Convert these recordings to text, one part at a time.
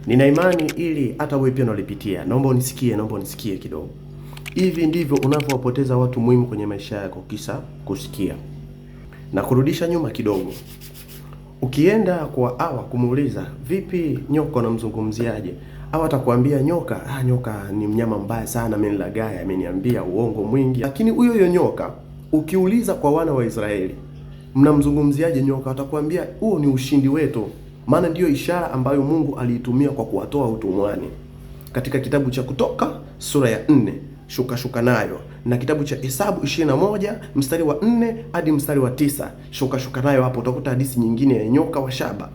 Nina imani ili hata wewe pia unalipitia. Naomba unisikie kidogo. Hivi ndivyo unavyowapoteza watu muhimu kwenye maisha yako kisa kusikia. Na kurudisha nyuma kidogo. Ukienda kwa Hawa kumuuliza, vipi nyoka unamzungumziaje? Hawa atakwambia nyoka ni mnyama mbaya sana, amenilaghai, ameniambia uongo mwingi. Lakini huyo nyoka ukiuliza kwa wana wa Israeli, mnamzungumziaje nyoka? Atakwambia huo ni ushindi wetu. Maana ndiyo ishara ambayo Mungu aliitumia kwa kuwatoa utumwani. Katika kitabu cha Kutoka sura ya 4, shuka nayo, na kitabu cha Hesabu 21 mstari wa 4 hadi mstari wa 9, shuka nayo hapo utakuta hadithi nyingine ya nyoka wa shaba.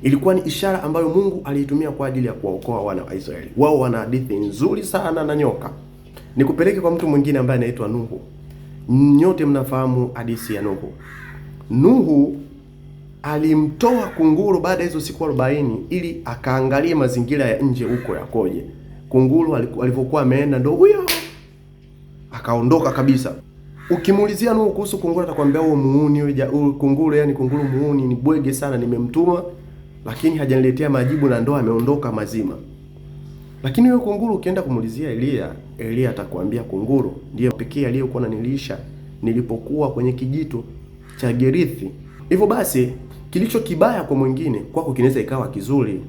Ilikuwa ni ishara ambayo Mungu aliitumia kwa ajili ya kuwaokoa wana wa Israeli. Wao wana hadithi nzuri sana na nyoka. Nikupeleke kwa mtu mwingine ambaye anaitwa Nuhu. Nyote mnafahamu hadithi ya Nuhu. Nuhu alimtoa kunguru baada ya hizo siku 40 ili akaangalie mazingira ya nje huko yakoje. Kunguru alivyokuwa ameenda ndo huyo akaondoka kabisa. Ukimuulizia Nuhu kuhusu kunguru atakwambia huo muuni, huyo kunguru, yani kunguru muuni, ni bwege sana, nimemtuma lakini hajaniletea majibu na ndo ameondoka mazima. Lakini huyo kunguru ukienda kumuulizia Elia atakwambia kunguru ndiye pekee aliyekuwa ananilisha nilipokuwa kwenye kijito cha Gerithi. Hivyo basi kilicho kibaya kwa mwingine kwako kinaweza ikawa kizuri.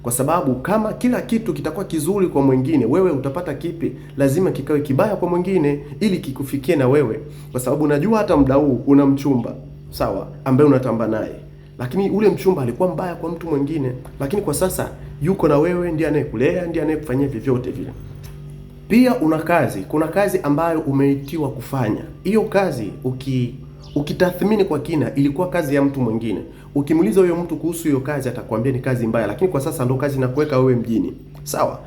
Kwa sababu kama kila kitu kitakuwa kizuri kwa mwingine, wewe utapata kipi? Lazima kikawe kibaya kwa mwingine ili kikufikie na wewe. Kwa sababu unajua hata muda huu una mchumba, sawa, ambaye unatamba naye. Lakini ule mchumba alikuwa mbaya kwa mtu mwingine, lakini kwa sasa yuko na wewe, ndiye anayekulea, ndiye anayekufanyia vyovyote vile. Pia kuna kazi ambayo umeitiwa kufanya. Hiyo kazi ukitathmini kwa kina ilikuwa kazi ya mtu mwingine. Ukimuuliza huyo mtu kuhusu hiyo kazi atakwambia ni kazi mbaya, lakini kwa sasa ndo kazi inakuweka wewe mjini. Sawa?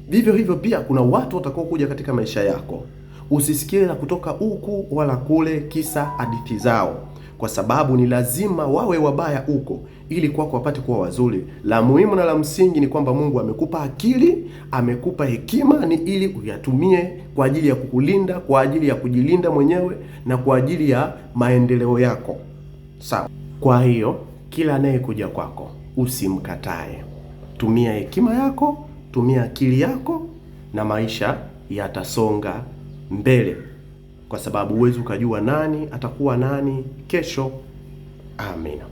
Vivyo hivyo pia kuna watu watakao kuja katika maisha yako. Usisikie la kutoka huku wala kule kisa hadithi zao. Kwa sababu ni lazima wawe wabaya huko ili kwako wapate kuwa wazuri. La muhimu na la msingi ni kwamba Mungu amekupa akili, amekupa hekima ni ili uyatumie kwa ajili ya kukulinda, kwa ajili ya kujilinda mwenyewe na kwa ajili ya maendeleo yako. Sawa. Kwa hiyo kila anayekuja kwako usimkatae. Tumia hekima yako, tumia akili yako na maisha yatasonga mbele. Kwa sababu huwezi ukajua nani atakuwa nani kesho. Amina.